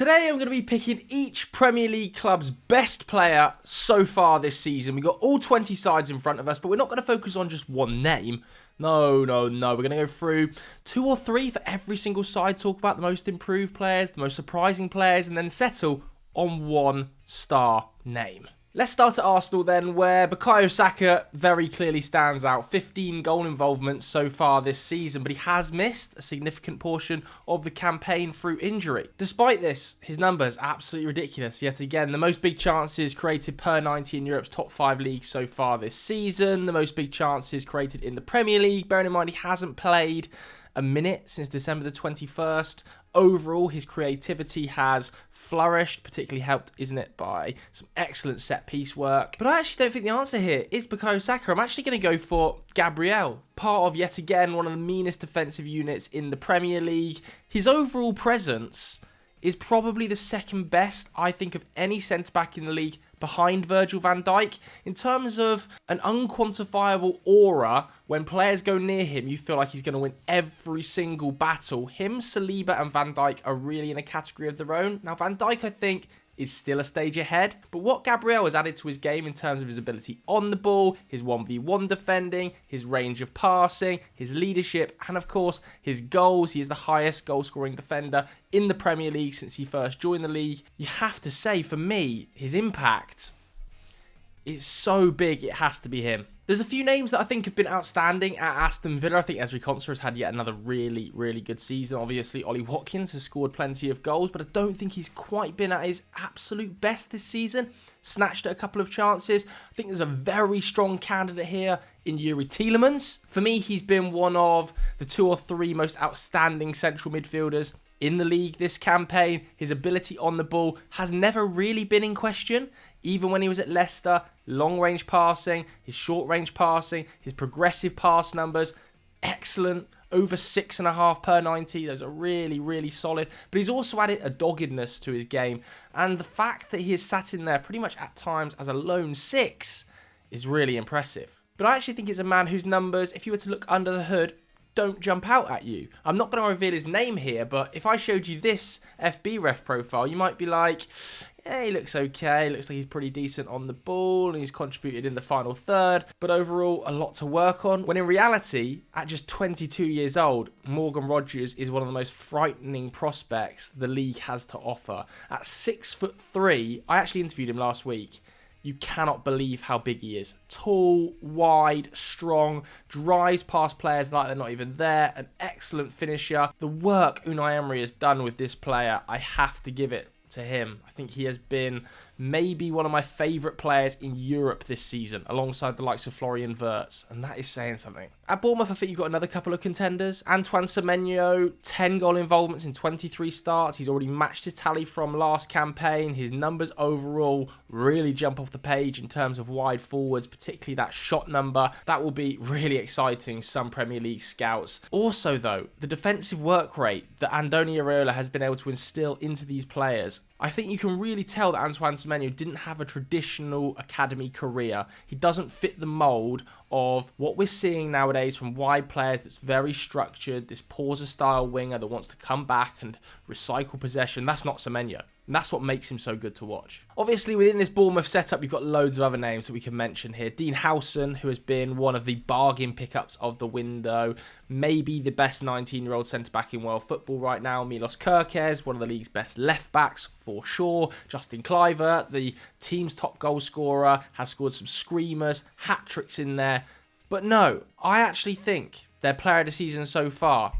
Today I'm going to be picking each Premier League club's best player so far this season. We've got all 20 sides in front of us, but we're not going to focus on just one name. No. We're going to go through 2 or 3 for every single side, talk about the most improved players, the most surprising players, and then settle on one star name. Let's start at Arsenal then, where Bukayo Saka very clearly stands out. 15 goal involvements so far this season, but he has missed a significant portion of the campaign through injury. Despite this, his numbers are absolutely ridiculous. Yet again, the most big chances created per 90 in Europe's top 5 leagues so far this season. The most big chances created in the Premier League, bearing in mind he hasn't played a minute since December the 21st. Overall, his creativity has flourished, particularly helped, isn't it, by some excellent set-piece work. But I actually don't think the answer here is Bukayo Saka. I'm actually going to go for Gabriel, part of, yet again, one of the meanest defensive units in the Premier League. His overall presence is probably the second best, I think, of any centre-back in the league behind Virgil van Dijk. In terms of an unquantifiable aura, when players go near him, you feel like he's going to win every single battle. Him, Saliba and Van Dijk are really in a category of their own. Now, Van Dijk, I think, is still a stage ahead. But what Gabriel has added to his game in terms of his ability on the ball, his 1v1 defending, his range of passing, his leadership, and of course, his goals. He is the highest goal-scoring defender in the Premier League since he first joined the league. You have to say, for me, his impact is so big, it has to be him. There's a few names that I think have been outstanding at Aston Villa. I think Ezri Konsa has had yet another really good season. Obviously, Ollie Watkins has scored plenty of goals, but I don't think he's quite been at his absolute best this season. Snatched at a couple of chances. I think there's a very strong candidate here in Youri Tielemans. For me, he's been one of the 2 or 3 most outstanding central midfielders in the league this campaign. His ability on the ball has never really been in question. Even when he was at Leicester, long-range passing, his short-range passing, his progressive pass numbers, excellent. Over 6.5 per 90. Those are really solid. But he's also added a doggedness to his game. And the fact that he has sat in there pretty much at times as a lone 6 is really impressive. But I actually think it's a man whose numbers, if you were to look under the hood, don't jump out at you. I'm not going to reveal his name here, but if I showed you this FB ref profile, you might be like, yeah, he looks okay. Looks like he's pretty decent on the ball and he's contributed in the final third. But overall, a lot to work on. When in reality, at just 22 years old, Morgan Rogers is one of the most frightening prospects the league has to offer. At 6'3", I actually interviewed him last week. You cannot believe how big he is. Tall, wide, strong, drives past players like they're not even there. An excellent finisher. The work Unai Emery has done with this player, I have to give it to him. I think he has been maybe one of my favourite players in Europe this season, alongside the likes of Florian Wirtz, and that is saying something. At Bournemouth, I think you've got another couple of contenders. Antoine Semenyo, 10 goal involvements in 23 starts. He's already matched his tally from last campaign. His numbers overall really jump off the page in terms of wide forwards, particularly that shot number. That will be really exciting, some Premier League scouts. Also, though, the defensive work rate that Andoni Iraola has been able to instill into these players, I think you can really tell that Antoine Semenyo didn't have a traditional academy career. He doesn't fit the mould of what we're seeing nowadays from wide players that's very structured, this pauser-style winger that wants to come back and recycle possession. That's not Semenyo. And that's what makes him so good to watch. Obviously, within this Bournemouth setup, you've got loads of other names that we can mention here. Dean Howson, who has been one of the bargain pickups of the window. Maybe the best 19-year-old centre-back in world football right now. Milos Kerkez, one of the league's best left-backs, for sure. Justin Kluivert, the team's top goal scorer, has scored some screamers, hat-tricks in there. But no, I actually think their player of the season so far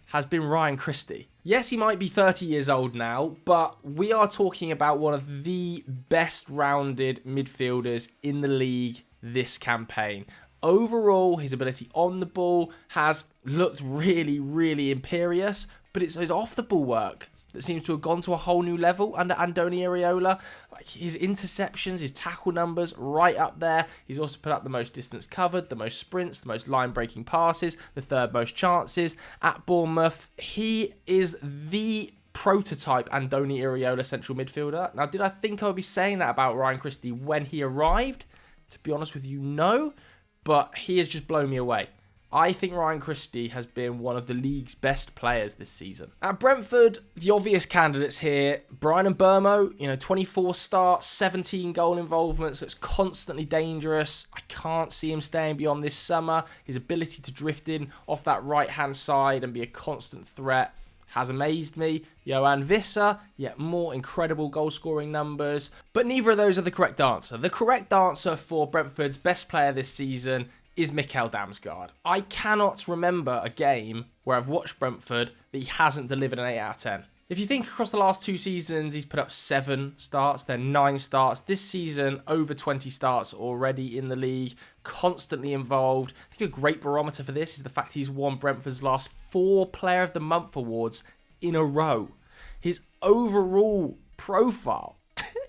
has been Ryan Christie. Yes, he might be 30 years old now, but we are talking about one of the best rounded midfielders in the league this campaign. Overall, his ability on the ball has looked really imperious, but it's his off-the-ball work that seems to have gone to a whole new level under Andoni Iraola. Like his interceptions, his tackle numbers, right up there. He's also put up the most distance covered, the most sprints, the most line-breaking passes, the third most chances at Bournemouth. He is the prototype Andoni Iraola central midfielder. Now, did I think I would be saying that about Ryan Christie when he arrived? To be honest with you, no. But he has just blown me away. I think Ryan Christie has been one of the league's best players this season. At Brentford, the obvious candidates here, Bryan Mbeumo, 24 starts, 17 goal involvements, that's constantly dangerous. I can't see him staying beyond this summer. His ability to drift in off that right-hand side and be a constant threat has amazed me. Yoane Wissa, yet more incredible goal-scoring numbers. But neither of those are the correct answer. The correct answer for Brentford's best player this season is Mikkel Damsgaard. I cannot remember a game where I've watched Brentford that he hasn't delivered an 8 out of 10. If you think across the last 2 seasons, he's put up 7 starts, then 9 starts. This season, over 20 starts already in the league, constantly involved. I think a great barometer for this is the fact he's won Brentford's last 4 Player of the Month awards in a row. His overall profile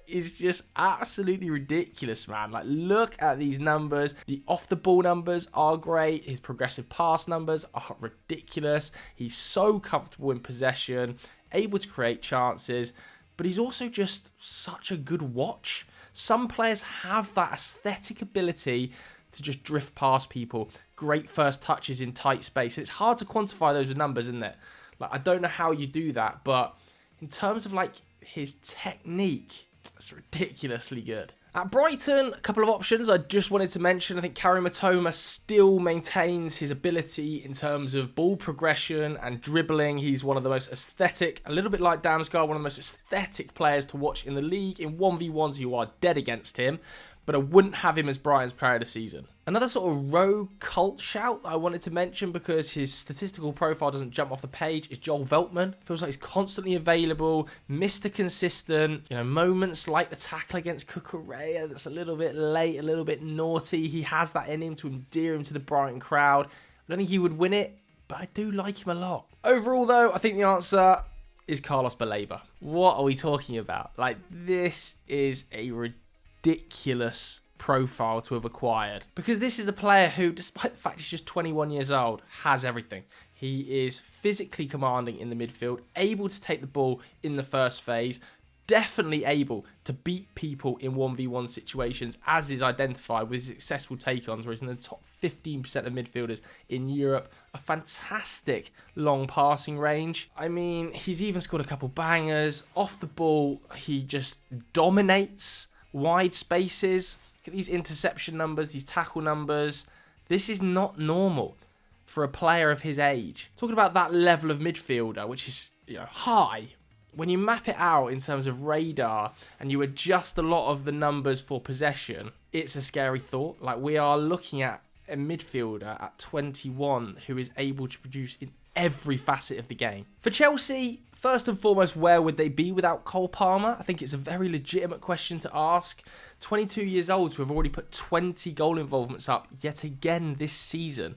is just absolutely ridiculous, man. Like, look at these numbers. The off-the-ball numbers are great. His progressive pass numbers are ridiculous. He's so comfortable in possession, able to create chances, but he's also just such a good watch. Some players have that aesthetic ability to just drift past people. Great first touches in tight space. It's hard to quantify those with numbers, isn't it? Like, I don't know how you do that, but in terms of like his technique, it's ridiculously good. At Brighton, a couple of options I just wanted to mention. I think Karim Mitoma still maintains his ability in terms of ball progression and dribbling. He's one of the most aesthetic, a little bit like Damsgaard, one of the most aesthetic players to watch in the league. In 1v1s, you are dead against him, but I wouldn't have him as Brighton's player of the season. Another sort of rogue cult shout I wanted to mention because his statistical profile doesn't jump off the page is Joel Veltman. Feels like he's constantly available, Mr. Consistent. Moments like the tackle against Cucurella that's a little bit late, a little bit naughty. He has that in him to endear him to the Brighton crowd. I don't think he would win it, but I do like him a lot. Overall, though, I think the answer is Carlos Baleba. What are we talking about? Like, this is a ridiculous profile to have acquired, because this is a player who, despite the fact he's just 21 years old, has everything. He is physically commanding in the midfield, able to take the ball in the first phase, definitely able to beat people in 1v1 situations, as is identified with his successful take-ons, where he's in the top 15% of midfielders in Europe. A fantastic long passing range. I mean, he's even scored a couple bangers. Off the ball, he just dominates wide spaces. Look at these interception numbers, these tackle numbers. This is not normal for a player of his age. Talking about that level of midfielder, which is high. When you map it out in terms of radar and you adjust a lot of the numbers for possession, it's a scary thought. Like, we are looking at a midfielder at 21 who is able to produce in every facet of the game. For Chelsea, first and foremost, where would they be without Cole Palmer? I think it's a very legitimate question to ask. 22 years old to have already put 20 goal involvements up yet again this season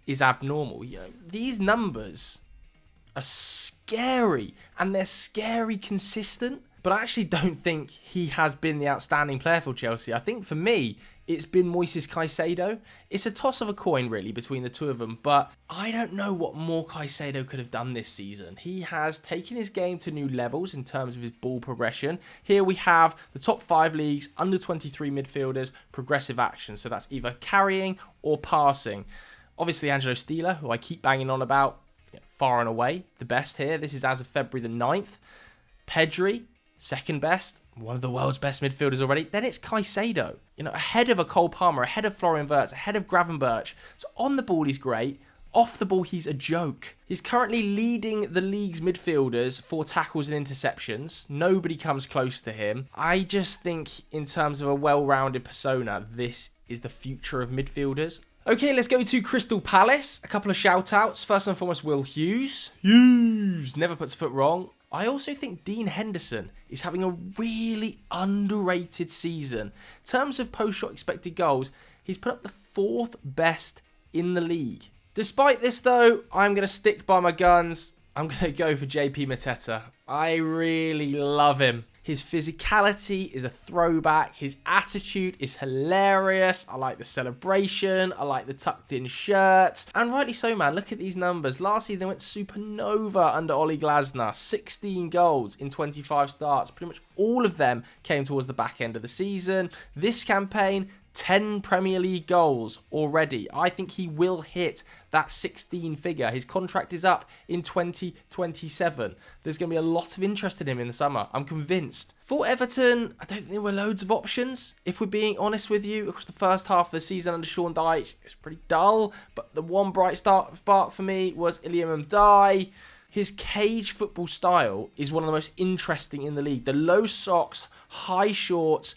is abnormal. These numbers are scary, and they're scary consistent. But I actually don't think he has been the outstanding player for Chelsea. I think for me, it's been Moises Caicedo. It's a toss of a coin, really, between the two of them. But I don't know what more Caicedo could have done this season. He has taken his game to new levels in terms of his ball progression. Here we have the top 5 leagues, under 23 midfielders, progressive action. So that's either carrying or passing. Obviously, Angelo Stila, who I keep banging on about, far and away the best here. This is as of February the 9th. Pedri, second best, one of the world's best midfielders already. Then it's Caicedo, ahead of a Cole Palmer, ahead of Florian Wirtz, ahead of Gravenberch. So on the ball, he's great. Off the ball, he's a joke. He's currently leading the league's midfielders for tackles and interceptions. Nobody comes close to him. I just think in terms of a well-rounded persona, this is the future of midfielders. Okay, let's go to Crystal Palace. A couple of shout-outs. First and foremost, Will Hughes. Hughes never puts a foot wrong. I also think Dean Henderson is having a really underrated season. In terms of post-shot expected goals, he's put up the 4th best in the league. Despite this, though, I'm going to stick by my guns. I'm going to go for JP Mateta. I really love him. His physicality is a throwback. His attitude is hilarious. I like the celebration. I like the tucked in shirt. And rightly so, man. Look at these numbers. Last year, they went supernova under Oli Glasner. 16 goals in 25 starts. Pretty much all of them came towards the back end of the season. This campaign, 10 Premier League goals already. I think he will hit that 16 figure. His contract is up in 2027. There's going to be a lot of interest in him in the summer. I'm convinced. For Everton, I don't think there were loads of options, if we're being honest with you. Across the first half of the season under Sean Dyche, it was pretty dull. But the one bright spark for me was Iliam Ndiaye. His cage football style is one of the most interesting in the league. The low socks, high shorts,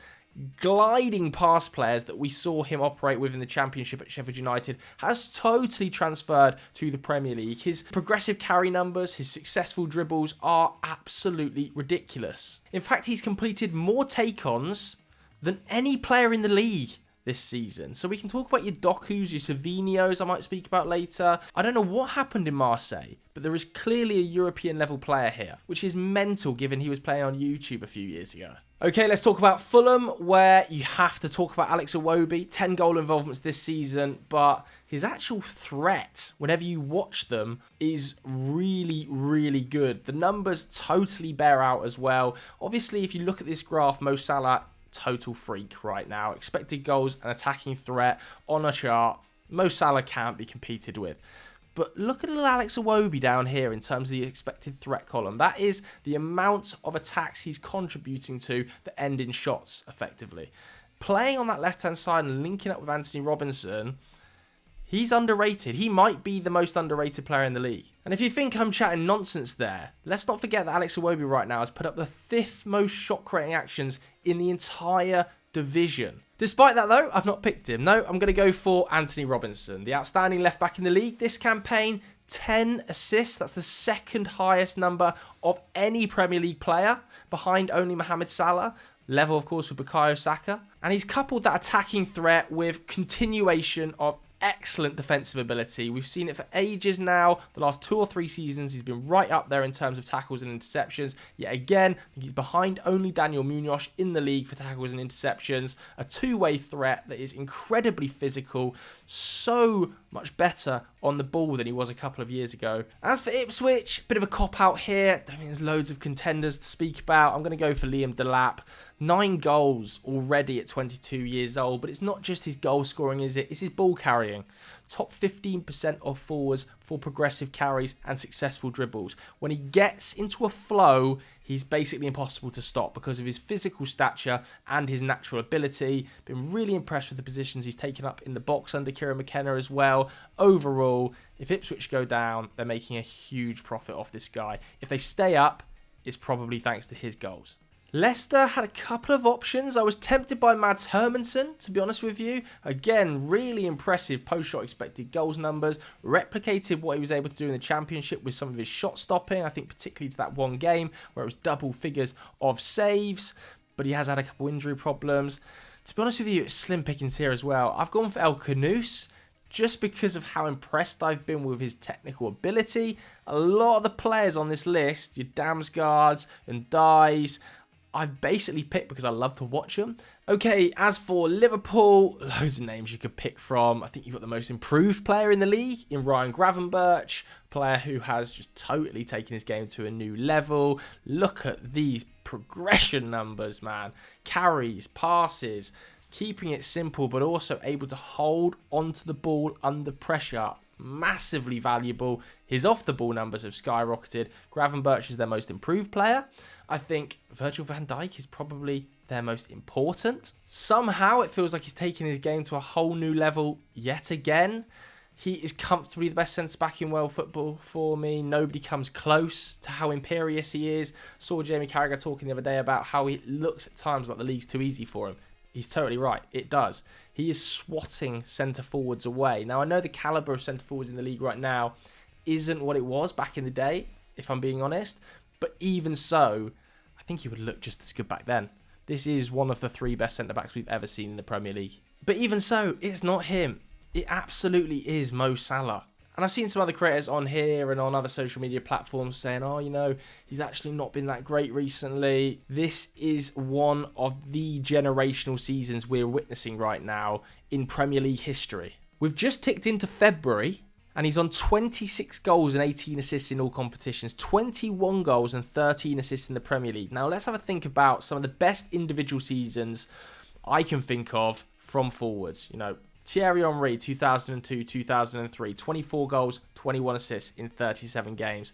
gliding past players that we saw him operate with in the Championship at Sheffield United has totally transferred to the Premier League. His progressive carry numbers, his successful dribbles are absolutely ridiculous. In fact, he's completed more take-ons than any player in the league this season. So we can talk about your Dokus, your Savinhos I might speak about later. I don't know what happened in Marseille, but there is clearly a European level player here, which is mental given he was playing on YouTube a few years ago. Okay, let's talk about Fulham, where you have to talk about Alex Iwobi. 10 goal involvements this season, but his actual threat, whenever you watch them, is really, really good. The numbers totally bear out as well. Obviously, if you look at this graph, Mo Salah, total freak right now. Expected goals and attacking threat on a chart. Mo Salah can't be competed with. But look at little Alex Iwobi down here in terms of the expected threat column. That is the amount of attacks he's contributing to that end in shots, effectively. Playing on that left-hand side and linking up with Anthony Robinson, he's underrated. He might be the most underrated player in the league. And if you think I'm chatting nonsense there, let's not forget that Alex Iwobi right now has put up the 5th most shot-creating actions in the entire division. Despite that, though, I've not picked him. No, I'm going to go for Anthony Robinson, the outstanding left-back in the league this campaign. 10 assists. That's the second highest number of any Premier League player, behind only Mohamed Salah. Level, of course, with Bukayo Saka. And he's coupled that attacking threat with continuation of excellent defensive ability. We've seen it for ages now. The last 2 or 3 seasons, he's been right up there in terms of tackles and interceptions. Yet again, he's behind only Daniel Munoz in the league for tackles and interceptions. A two-way threat that is incredibly physical. So much better on the ball than he was a couple of years ago. As for Ipswich, bit of a cop-out here. Don't think there's loads of contenders to speak about. I'm going to go for Liam Delap. 9 goals already at 22 years old, but it's not just his goal scoring, is it? It's his ball carrying. Top 15% of forwards for progressive carries and successful dribbles. When he gets into a flow, he's basically impossible to stop because of his physical stature and his natural ability. Been really impressed with the positions he's taken up in the box under Kieran McKenna as well. Overall, if Ipswich go down, they're making a huge profit off this guy. If they stay up, it's probably thanks to his goals. Leicester had a couple of options. I was tempted by Mads Hermansen, to be honest with you. Again, really impressive post-shot expected goals numbers. Replicated what he was able to do in the Championship with some of his shot stopping. I think particularly to that one game where it was double figures of saves. But he has had a couple injury problems. To be honest with you, it's slim pickings here as well. I've gone for El Khanous just because of how impressed I've been with his technical ability. A lot of the players on this list, your Damsgaards and Dyes, I've basically picked because I love to watch them. Okay, as for Liverpool, loads of names you could pick from. I think you've got the most improved player in the league in Ryan Gravenberch, player who has just totally taken his game to a new level. Look at these progression numbers, man. Carries, passes, keeping it simple, but also able to hold onto the ball under pressure. Massively valuable. His off-the-ball numbers have skyrocketed. Gravenberch is their most improved player. I think Virgil van Dijk is probably their most important. Somehow it feels like he's taken his game to a whole new level yet again. He is comfortably the best centre-back in world football for me. Nobody comes close to how imperious he is. Saw Jamie Carragher talking the other day about how he looks at times like the league's too easy for him. He's totally right. It does. He is swatting centre-forwards away. Now, I know the calibre of centre-forwards in the league right now isn't what it was back in the day, if I'm being honest. But even so, I think he would look just as good back then. This is one of the 3 best centre-backs we've ever seen in the Premier League. But even so, it's not him. It absolutely is Mo Salah. And I've seen some other creators on here and on other social media platforms saying, oh, you know, he's actually not been that great recently. This is one of the generational seasons we're witnessing right now in Premier League history. We've just ticked into February and he's on 26 goals and 18 assists in all competitions, 21 goals and 13 assists in the Premier League. Now, let's have a think about some of the best individual seasons I can think of from forwards. You know, Thierry Henry, 2002, 2003, 24 goals, 21 assists in 37 games.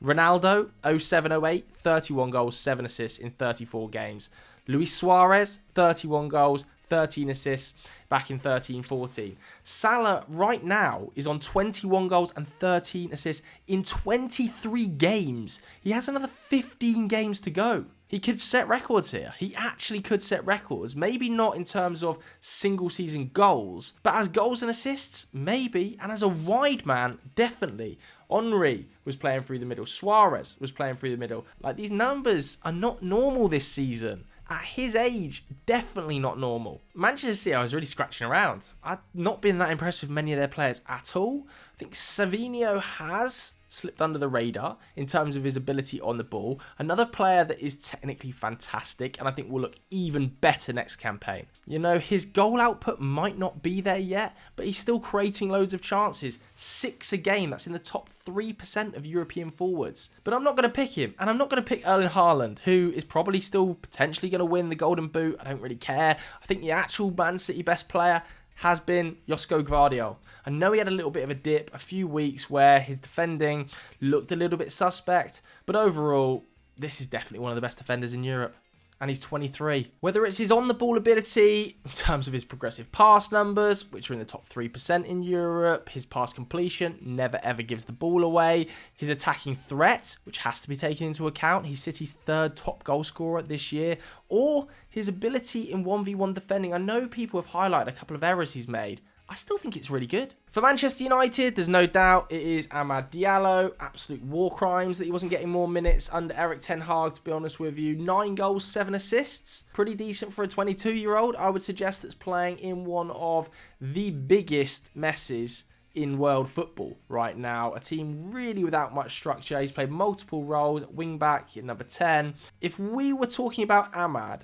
Ronaldo, 07-08, 31 goals, 7 assists in 34 games. Luis Suarez, 31 goals, 13 assists back in 13-14. Salah right now is on 21 goals and 13 assists in 23 games. He has another 15 games to go. He could set records here. He actually could set records. Maybe not in terms of single season goals, but as goals and assists, maybe. And as a wide man, definitely. Henry was playing through the middle. Suarez was playing through the middle. Like, these numbers are not normal this season. At his age, definitely not normal. Manchester City, I was really scratching around. I've not been that impressed with many of their players at all. I think Savinho has slipped under the radar in terms of his ability on the ball. Another player that is technically fantastic and I think will look even better next campaign. You know, his goal output might not be there yet, but he's still creating loads of chances. 6 a game, that's in the top 3% of European forwards. But I'm not going to pick him, and I'm not going to pick Erling Haaland, who is probably still potentially going to win the Golden Boot. I don't really care. I think the actual Man City best player has been Josko Gvardiol. I know he had a little bit of a dip, a few weeks where his defending looked a little bit suspect, but overall, this is definitely one of the best defenders in Europe. And he's 23. Whether it's his on-the-ball ability, in terms of his progressive pass numbers, which are in the top 3% in Europe, his pass completion, never ever gives the ball away, his attacking threat, which has to be taken into account, he's City's 3rd top goal scorer this year, or his ability in 1v1 defending. I know people have highlighted a couple of errors he's made. I still think it's really good. For Manchester United, there's no doubt it is Amad Diallo. Absolute war crimes that he wasn't getting more minutes under Erik ten Hag, to be honest with you. 9 goals, 7 assists. Pretty decent for a 22-year-old. I would suggest that's playing in one of the biggest messes in world football right now. A team really without much structure. He's played multiple roles. Wing-back at number 10. If we were talking about Amad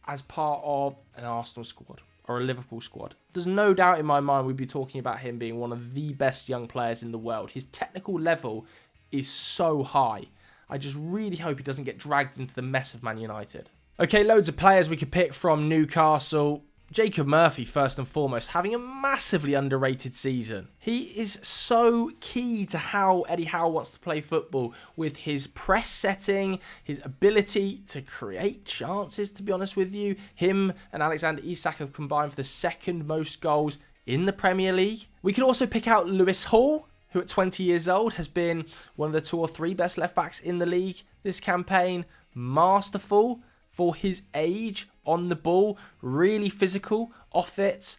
as part of an Arsenal squad, or a Liverpool squad, there's no doubt in my mind we'd be talking about him being one of the best young players in the world. His technical level is so high. I just really hope he doesn't get dragged into the mess of Man United. Okay, loads of players we could pick from Newcastle. Jacob Murphy, first and foremost, having a massively underrated season. He is so key to how Eddie Howe wants to play football, with his press setting, his ability to create chances, to be honest with you. Him and Alexander Isak have combined for the 2nd most goals in the Premier League. We could also pick out Lewis Hall, who at 20 years old has been one of the 2 or 3 best left-backs in the league this campaign. Masterful for his age on the ball, really physical off it.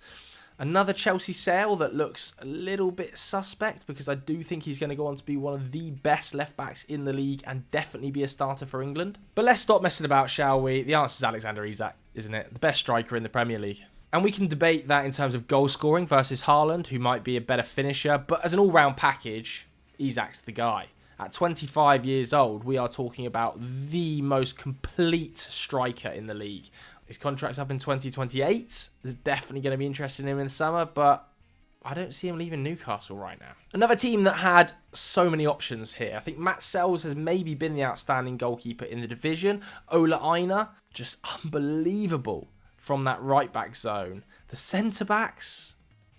Another Chelsea sale that looks a little bit suspect, because I do think he's going to go on to be one of the best left backs in the league and definitely be a starter for England. But let's stop messing about, shall we? The answer is Alexander Isak, isn't it? The best striker in the Premier League. And we can debate that in terms of goal scoring versus Haaland, who might be a better finisher, but as an all-round package, Isak's the guy. At 25 years old, we are talking about the most complete striker in the league. His contract's up in 2028. There's definitely going to be interest in him in the summer, but I don't see him leaving Newcastle right now. Another team that had so many options here. I think Matt Sells has maybe been the outstanding goalkeeper in the division. Ola Aina, just unbelievable from that right-back zone. The centre-backs,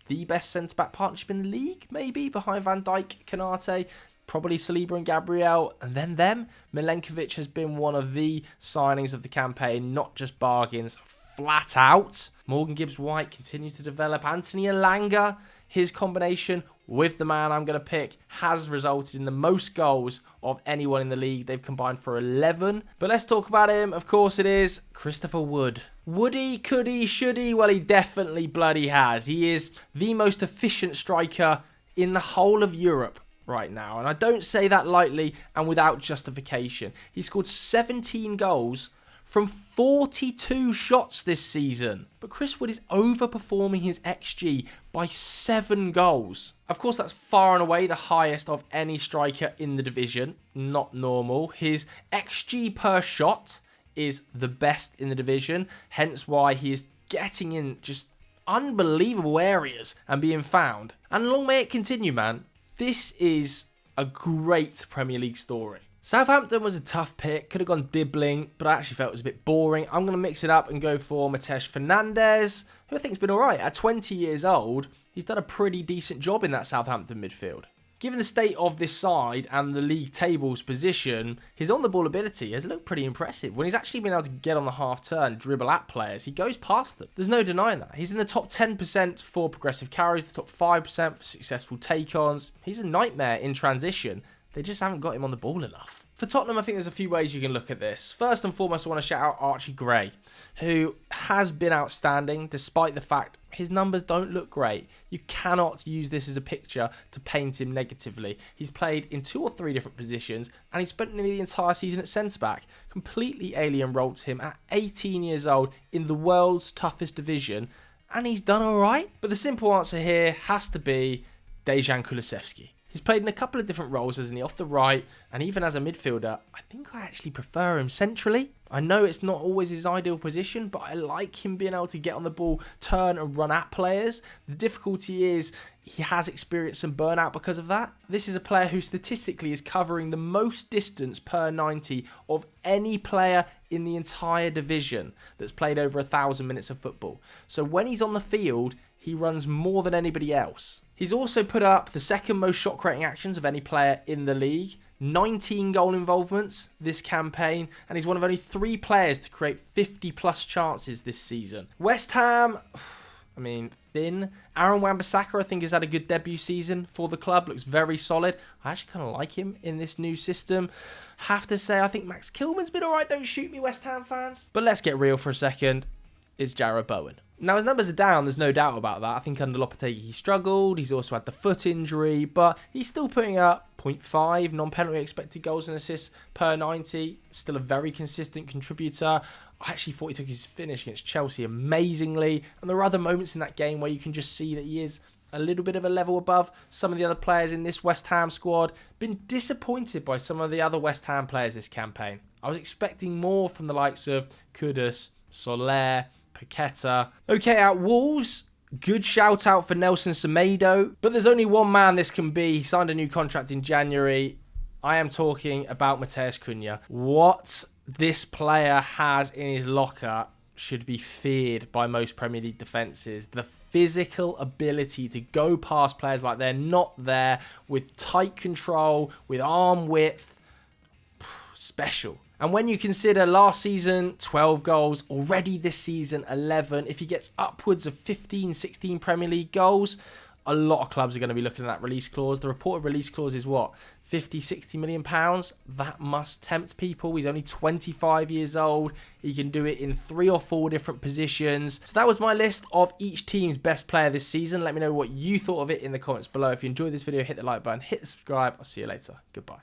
the best centre-back partnership in the league, maybe, behind Van Dijk, Konate, probably Saliba and Gabriel, and then them. Milenkovic has been one of the signings of the campaign, not just bargains, flat out. Morgan Gibbs-White continues to develop. Anthony Elanga, his combination with the man I'm going to pick has resulted in the most goals of anyone in the league. They've combined for 11. But let's talk about him. Of course it is Christopher Wood. Would he, could he, should he? Well, he definitely bloody has. He is the most efficient striker in the whole of Europe right now, and I don't say that lightly and without justification. He scored 17 goals from 42 shots this season, but Chris Wood is overperforming his XG by 7 goals. Of course, that's far and away the highest of any striker in the division. Not normal. His XG per shot is the best in the division, hence why he is getting in just unbelievable areas and being found. And long may it continue, man. This is a great Premier League story. Southampton was a tough pick, could have gone Dibbling, but I actually felt it was a bit boring. I'm going to mix it up and go for Mateus Fernandes, who I think has been alright. At 20 years old, he's done a pretty decent job in that Southampton midfield. Given the state of this side and the league table's position, his on-the-ball ability has looked pretty impressive. When he's actually been able to get on the half-turn, dribble at players, he goes past them. There's no denying that. He's in the top 10% for progressive carries, the top 5% for successful take-ons. He's a nightmare in transition. They just haven't got him on the ball enough. For Tottenham, I think there's a few ways you can look at this. First and foremost, I want to shout out Archie Gray, who has been outstanding despite the fact his numbers don't look great. You cannot use this as a picture to paint him negatively. He's played in 2 or 3 different positions and he spent nearly the entire season at centre-back. Completely alien role to him at 18 years old in the world's toughest division, and he's done alright. But the simple answer here has to be Dejan Kulusevski. He's played in a couple of different roles as off the right and even as a midfielder. I think I actually prefer him centrally. I know it's not always his ideal position, but I like him being able to get on the ball, turn and run at players. The difficulty is he has experienced some burnout because of that. This is a player who statistically is covering the most distance per 90 of any player in the entire division that's played over 1,000 minutes of football. So when he's on the field, he runs more than anybody else. He's also put up the second most shot creating actions of any player in the league, 19 goal involvements this campaign, and he's one of only 3 players to create 50 plus chances this season. West Ham, I mean, thin. Aaron Wan-Bissaka, I think, has had a good debut season for the club. Looks very solid. I actually kind of like him in this new system. Have to say, I think Max Kilman's been alright. Don't shoot me, West Ham fans. But let's get real for a second. It's Jarrod Bowen. Now, his numbers are down, there's no doubt about that. I think under Lopetegui he struggled, he's also had the foot injury, but he's still putting up 0.5 non-penalty expected goals and assists per 90. Still a very consistent contributor. I actually thought he took his finish against Chelsea amazingly, and there are other moments in that game where you can just see that he is a little bit of a level above some of the other players in this West Ham squad. Been disappointed by some of the other West Ham players this campaign. I was expecting more from the likes of Kudus, Soler, Paqueta. Okay, at Wolves, good shout out for Nelson Semedo, but there's only one man this can be. He signed a new contract in January. I am talking about Mateus Cunha. What this player has in his locker should be feared by most Premier League defences. The physical ability to go past players like they're not there, with tight control, with arm width, special. And when you consider last season, 12 goals, already this season, 11, if he gets upwards of 15, 16 Premier League goals, a lot of clubs are going to be looking at that release clause. The reported release clause is what? 50, 60 million pounds? That must tempt people. He's only 25 years old. He can do it in 3 or 4 different positions. So that was my list of each team's best player this season. Let me know what you thought of it in the comments below. If you enjoyed this video, hit the like button, hit the subscribe. I'll see you later. Goodbye.